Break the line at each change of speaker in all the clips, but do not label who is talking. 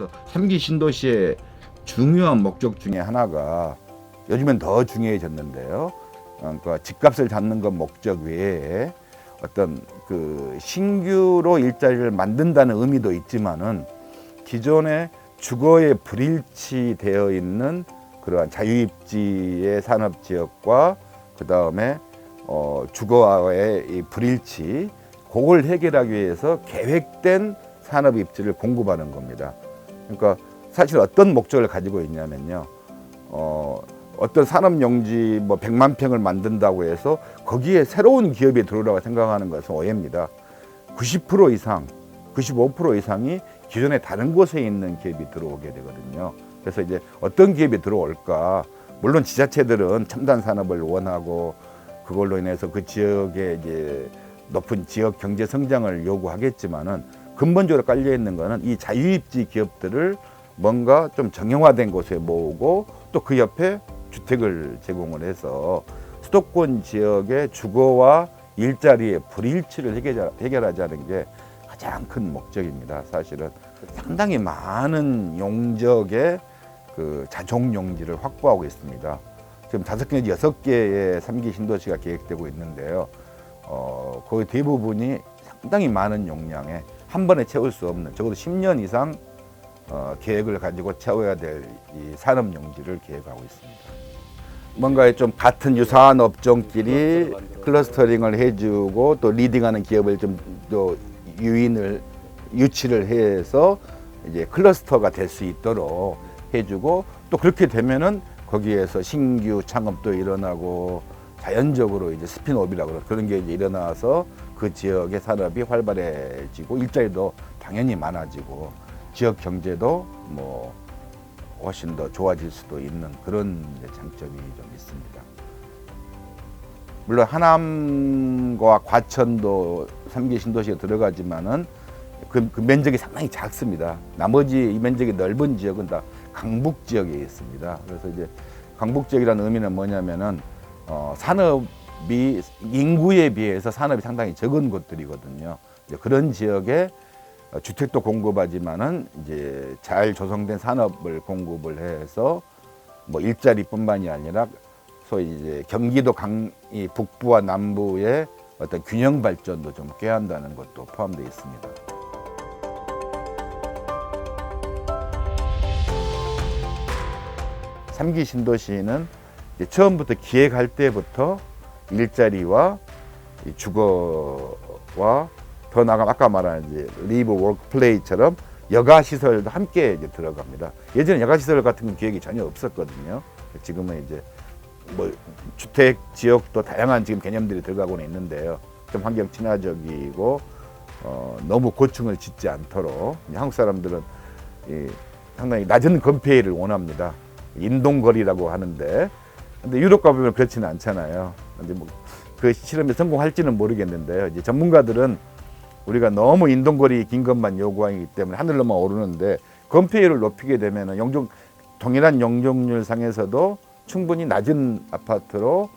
그래서 3기 신도시의 중요한 목적 중에 하나가 요즘엔 더 중요해졌는데요. 그러니까 집값을 잡는 것 목적 외에 어떤 그 신규로 일자리를 만든다는 의미도 있지만은 기존의 주거에 불일치되어 있는 그러한 자유입지의 산업 지역과 그 다음에 주거와의 이 불일치, 그걸 해결하기 위해서 계획된 산업 입지를 공급하는 겁니다. 그러니까 사실 어떤 목적을 가지고 있냐면요. 어떤 산업 용지 뭐 100만 평을 만든다고 해서 거기에 새로운 기업이 들어오라고 생각하는 것은 오해입니다. 90% 이상, 95% 이상이 기존에 다른 곳에 있는 기업이 들어오게 되거든요. 그래서 이제 어떤 기업이 들어올까? 물론 지자체들은 첨단 산업을 원하고 그걸로 인해서 그 지역에 이제 높은 지역 경제 성장을 요구하겠지만은 근본적으로 깔려 있는 거는 이 자유입지 기업들을 뭔가 좀 정형화된 곳에 모으고 또 그 옆에 주택을 제공을 해서 수도권 지역의 주거와 일자리의 불일치를 해결하자는 게 가장 큰 목적입니다. 사실은 상당히 많은 용적의 그 자족 용지를 확보하고 있습니다. 지금 5개, 6개의 3기 신도시가 계획되고 있는데요. 거의 대부분이 상당히 많은 용량에 한 번에 채울 수 없는, 적어도 10년 이상 계획을 가지고 채워야 될 이 산업 용지를 계획하고 있습니다. 뭔가 좀 같은 유사한 업종끼리 클러스터링을 해주고 또 리딩하는 기업을 좀 또 유치를 해서 이제 클러스터가 될 수 있도록 해주고 또 그렇게 되면은 거기에서 신규 창업도 일어나고 자연적으로 이제 스핀오프라고 그런 게 이제 일어나서 그 지역의 산업이 활발해지고 일자리도 당연히 많아지고 지역 경제도 뭐 훨씬 더 좋아질 수도 있는 그런 장점이 좀 있습니다. 물론 하남과 과천도 3기 신도시에 들어가지만은 그 면적이 상당히 작습니다. 나머지 이 면적이 넓은 지역은 다 강북 지역에 있습니다. 그래서 이제 강북 지역이라는 의미는 뭐냐면은 산업이 인구에 비해서 산업이 상당히 적은 곳들이거든요. 이제 그런 지역에 주택도 공급하지만은 이제 잘 조성된 산업을 공급을 해서 뭐 일자리뿐만이 아니라 소위 이제 경기도 이 북부와 남부의 어떤 균형 발전도 좀 꾀한다는 것도 포함되어 있습니다. 삼기 신도시는 이제 처음부터 기획할 때부터 일자리와 주거와 더 나아가 아까 말한 이제 리브 워크 플레이처럼 여가 시설도 함께 이제 들어갑니다. 예전에 여가 시설 같은 건 기획이 전혀 없었거든요. 지금은 이제 뭐 주택 지역도 다양한 지금 개념들이 들어가고는 있는데요. 좀 환경 친화적이고 너무 고층을 짓지 않도록 한국 사람들은 상당히 낮은 건폐율을 원합니다. 인동거리라고 하는데 근데 유럽 가보면 그렇지는 않잖아요. 근데 뭐 그 실험에 성공할지는 모르겠는데요. 이제 전문가들은 우리가 너무 인동거리 긴 것만 요구하기 때문에 하늘로만 오르는데 건폐율을 높이게 되면 동일한 용적률 상에서도 충분히 낮은 아파트로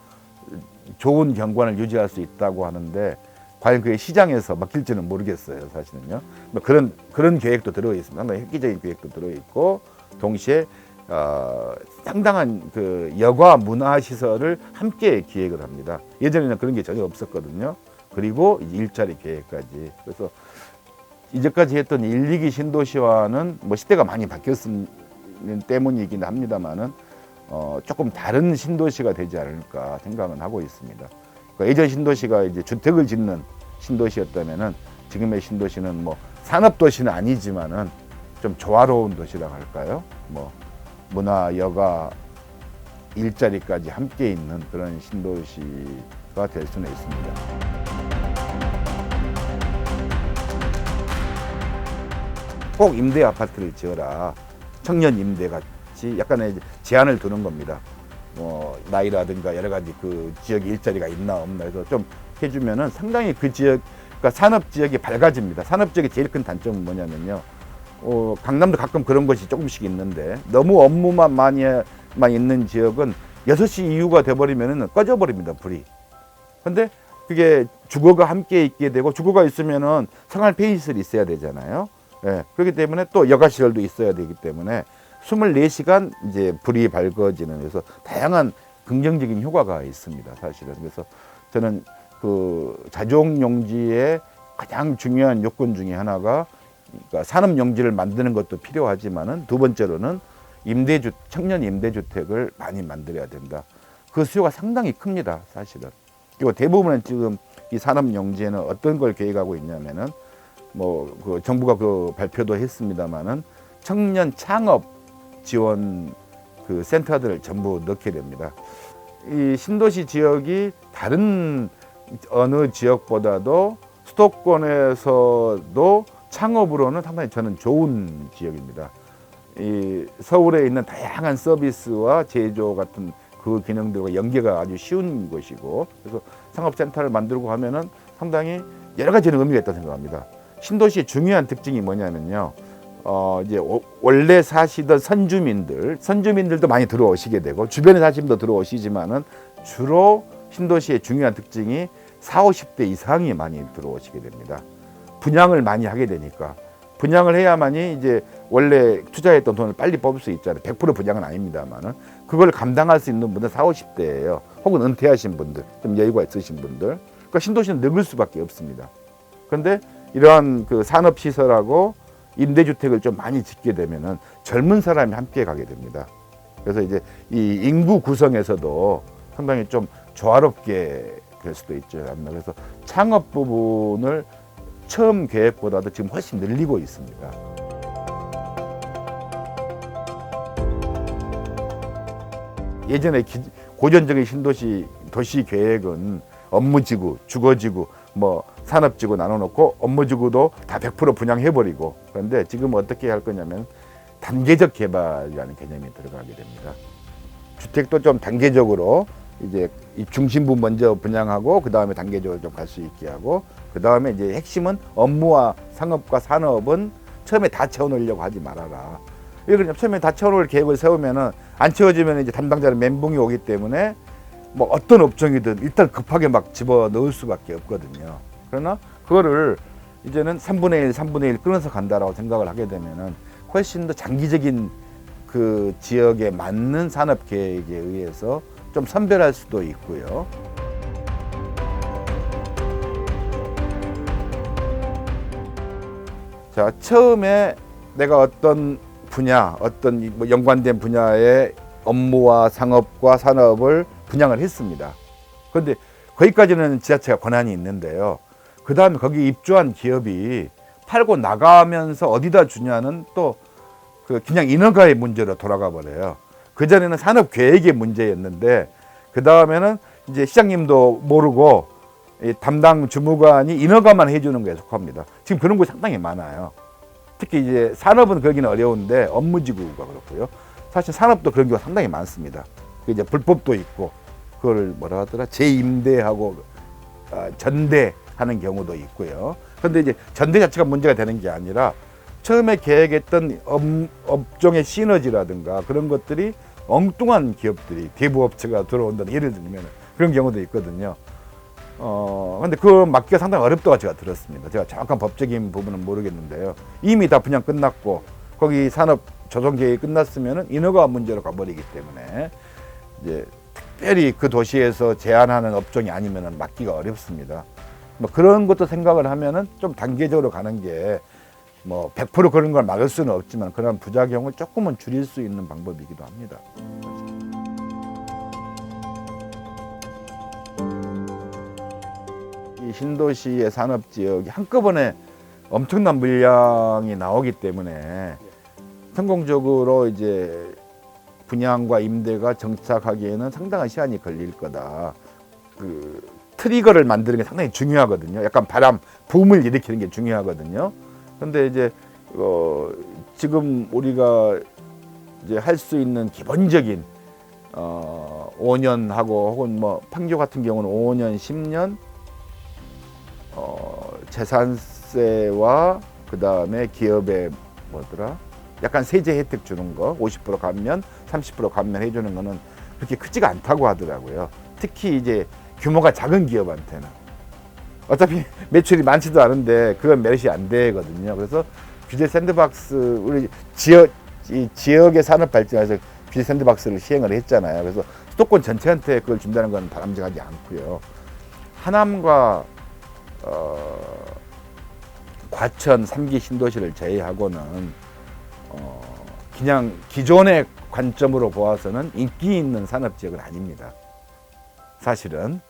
좋은 경관을 유지할 수 있다고 하는데 과연 그게 시장에서 먹힐지는 모르겠어요. 사실은요. 뭐 그런 계획도 들어 있습니다. 상당히 획기적인 계획도 들어 있고 동시에 상당한 그 여가 문화 시설을 함께 기획을 합니다. 예전에는 그런 게 전혀 없었거든요. 그리고 이제 일자리 계획까지. 그래서 이제까지 했던 1, 2기 신도시와는 뭐 시대가 많이 바뀌었기 때문이긴 합니다만은 조금 다른 신도시가 되지 않을까 생각은 하고 있습니다. 그러니까 예전 신도시가 이제 주택을 짓는 신도시였다면은 지금의 신도시는 뭐 산업 도시는 아니지만은 좀 조화로운 도시라고 할까요? 뭐 문화, 여가, 일자리까지 함께 있는 그런 신도시가 될 수는 있습니다. 꼭 임대 아파트를 지어라. 청년 임대 같이 약간의 제한을 두는 겁니다. 뭐 나이라든가 여러 가지 그 지역에 일자리가 있나 없나 해서 좀 해주면은 상당히 그 지역, 그러니까 산업 지역이 밝아집니다. 산업 지역의 제일 큰 단점은 뭐냐면요. 강남도 가끔 그런 것이 조금씩 있는데 너무 업무만 많이 있는 지역은 6시 이후가 돼버리면은 꺼져버립니다, 불이. 근데 그게 주거가 함께 있게 되고 주거가 있으면은 생활 편의시설이 있어야 되잖아요. 예, 그렇기 때문에 또 여가시설도 있어야 되기 때문에 24시간 이제 불이 밝아지는, 그래서 다양한 긍정적인 효과가 있습니다, 사실은. 그래서 저는 그 자족용지의 가장 중요한 요건 중에 하나가, 그러니까 산업용지를 만드는 것도 필요하지만은 두 번째로는 청년 임대주택을 많이 만들어야 된다. 그 수요가 상당히 큽니다, 사실은. 그리고 대부분은 지금 이 산업용지에는 어떤 걸 계획하고 있냐면은 그 정부가 그 발표도 했습니다만은 청년 창업 지원 그 센터들을 전부 넣게 됩니다. 이 신도시 지역이 다른 어느 지역보다도 수도권에서도 창업으로는 상당히 저는 좋은 지역입니다. 이 서울에 있는 다양한 서비스와 제조 같은 그 기능들과 연계가 아주 쉬운 곳이고, 그래서 상업센터를 만들고 하면은 상당히 여러 가지 의미가 있다고 생각합니다. 신도시의 중요한 특징이 뭐냐면요. 이제 원래 사시던 선주민들도 많이 들어오시게 되고, 주변에 사시는 분도 들어오시지만은 주로 신도시의 중요한 특징이 40, 50대 이상이 많이 들어오시게 됩니다. 분양을 많이 하게 되니까. 분양을 해야만이 이제 원래 투자했던 돈을 빨리 뽑을 수 있잖아요. 100% 분양은 아닙니다만은 그걸 감당할 수 있는 분들 40, 50대예요. 혹은 은퇴하신 분들, 좀 여유가 있으신 분들. 그러니까 신도시는 늙을 수밖에 없습니다. 그런데 이러한 그 산업시설하고 임대주택을 좀 많이 짓게 되면은 젊은 사람이 함께 가게 됩니다. 그래서 이제 이 인구 구성에서도 상당히 좀 조화롭게 될 수도 있죠. 그래서 창업 부분을 처음 계획보다도 지금 훨씬 늘리고 있습니다. 예전에 고전적인 신도시 도시 계획은 업무지구, 주거지구, 산업지구 나눠놓고 업무지구도 다 100% 분양해버리고, 그런데 지금 어떻게 할 거냐면 단계적 개발이라는 개념이 들어가게 됩니다. 주택도 좀 단계적으로 이제 이 중심부 먼저 분양하고 그 다음에 단계적으로 좀 갈 수 있게 하고, 그 다음에 이제 핵심은 업무와 상업과 산업은 처음에 다 채워놓으려고 하지 말아라. 왜 그러냐? 처음에 다 채워놓을 계획을 세우면은 안 채워지면 이제 담당자는 멘붕이 오기 때문에 어떤 업종이든 일단 급하게 막 집어 넣을 수밖에 없거든요. 그러나 그거를 이제는 3분의 1, 3분의 1 끊어서 간다라고 생각을 하게 되면은 훨씬 더 장기적인 그 지역에 맞는 산업 계획에 의해서 좀 선별할 수도 있고요. 자, 처음에 내가 어떤 분야, 어떤 연관된 분야의 업무와 상업과 산업을 분양을 했습니다. 그런데 거기까지는 지자체가 권한이 있는데요. 그 다음에 거기 입주한 기업이 팔고 나가면서 어디다 주냐는 또 그냥 인허가의 문제로 돌아가 버려요. 그전에는 산업 계획의 문제였는데, 그 다음에는 이제 시장님도 모르고 이 담당 주무관이 인허가만 해주는 거에 속합니다. 지금 그런 곳이 상당히 많아요. 특히 이제 산업은 그러기는 어려운데 업무지구가 그렇고요. 사실 산업도 그런 경우가 상당히 많습니다. 이제 불법도 있고, 그걸 뭐라 하더라? 재임대하고 전대하는 경우도 있고요. 그런데 이제 전대 자체가 문제가 되는 게 아니라 처음에 계획했던 업종의 시너지라든가 그런 것들이 엉뚱한 기업들이 대부업체가 들어온다는, 예를 들면 그런 경우도 있거든요. 근데 그거 막기가 상당히 어렵다고 제가 들었습니다. 제가 정확한 법적인 부분은 모르겠는데요. 이미 다 분양 끝났고 거기 산업 조성 계획이 끝났으면은 인허가 문제로 가버리기 때문에 이제 특별히 그 도시에서 제한하는 업종이 아니면은 막기가 어렵습니다. 그런 것도 생각을 하면은 좀 단계적으로 가는 게 100% 그런 걸 막을 수는 없지만 그런 부작용을 조금은 줄일 수 있는 방법이기도 합니다. 이 신도시의 산업지역이 한꺼번에 엄청난 물량이 나오기 때문에 성공적으로 이제 분양과 임대가 정착하기에는 상당한 시간이 걸릴 거다. 그 트리거를 만드는 게 상당히 중요하거든요. 약간 붐을 일으키는 게 중요하거든요. 그런데 이제 지금 우리가 이제 할 수 있는 기본적인 5년하고 혹은 판교 같은 경우는 5년, 10년 재산세와 그 다음에 기업에 약간 세제 혜택 주는 거 50% 감면, 30% 감면해 주는 거는 그렇게 크지가 않다고 하더라고요. 특히 이제 규모가 작은 기업한테는 어차피 매출이 많지도 않은데 그건 메리트 안 되거든요. 그래서 규제 샌드박스 우리 이 지역의 산업 발전에서 규제 샌드박스를 시행을 했잖아요. 그래서 수도권 전체한테 그걸 준다는 건 바람직하지 않고요. 하남과 과천 3기 신도시를 제외하고는 그냥 기존의 관점으로 보아서는 인기 있는 산업 지역은 아닙니다. 사실은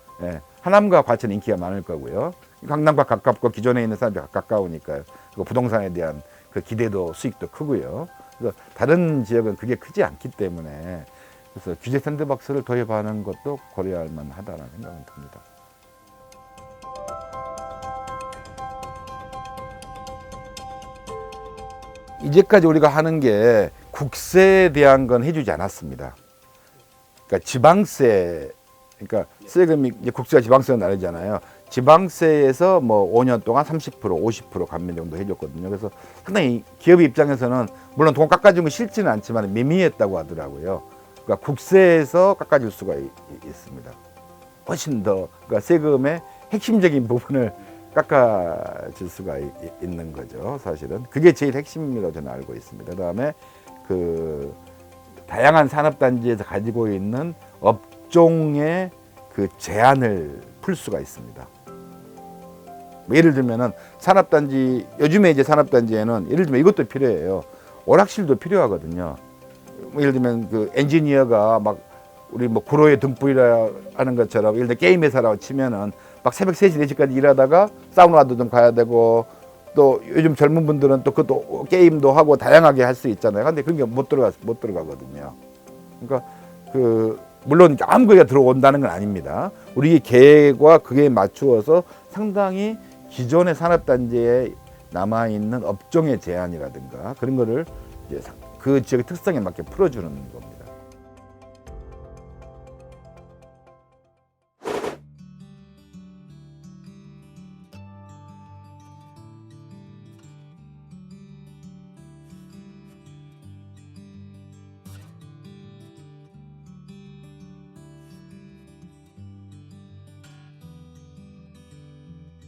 하남과 과천은 인기가 많을 거고요. 강남과 가깝고 기존에 있는 산업이 가까우니까요. 그리고 부동산에 대한 그 기대도 수익도 크고요. 그래서 다른 지역은 그게 크지 않기 때문에 그래서 규제 샌드박스를 도입하는 것도 고려할 만하다는 생각은 듭니다. 이제까지 우리가 하는 게 국세에 대한 건 해주지 않았습니다. 그러니까 지방세, 그러니까 세금이 이제 국세와 지방세가 다르잖아요. 지방세에서 뭐 5년 동안 30%, 50% 감면 정도 해줬거든요. 그래서 상당히 기업 입장에서는 물론 돈 깎아준 거 싫지는 않지만 미미했다고 하더라고요. 그러니까 국세에서 깎아줄 수가 있습니다. 훨씬 더 그러니까 세금의 핵심적인 부분을 깎아줄 수가 있는 거죠. 사실은 그게 제일 핵심이라고 저는 알고 있습니다. 그다음에 그 다양한 산업단지에서 가지고 있는 업종의 그 제한을 풀 수가 있습니다. 예를 들면은 산업단지 요즘에 이제 산업단지에는 예를 들면 이것도 필요해요. 오락실도 필요하거든요. 예를 들면 그 엔지니어가 막 우리 뭐 구로에 등불이라 하는 것처럼 예를 들어 게임 회사라고 치면은 막 새벽 3시, 4시까지 일하다가 사우나도 좀 가야 되고 또 요즘 젊은 분들은 또 그것도 게임도 하고 다양하게 할 수 있잖아요. 근데 그런 게 못 들어가거든요. 그러니까 그 물론 아무거나 들어온다는 건 아닙니다. 우리 계획과 그에 맞추어서 상당히 기존의 산업단지에 남아있는 업종의 제한이라든가 그런 거를 이제 그 지역의 특성에 맞게 풀어주는 겁니다.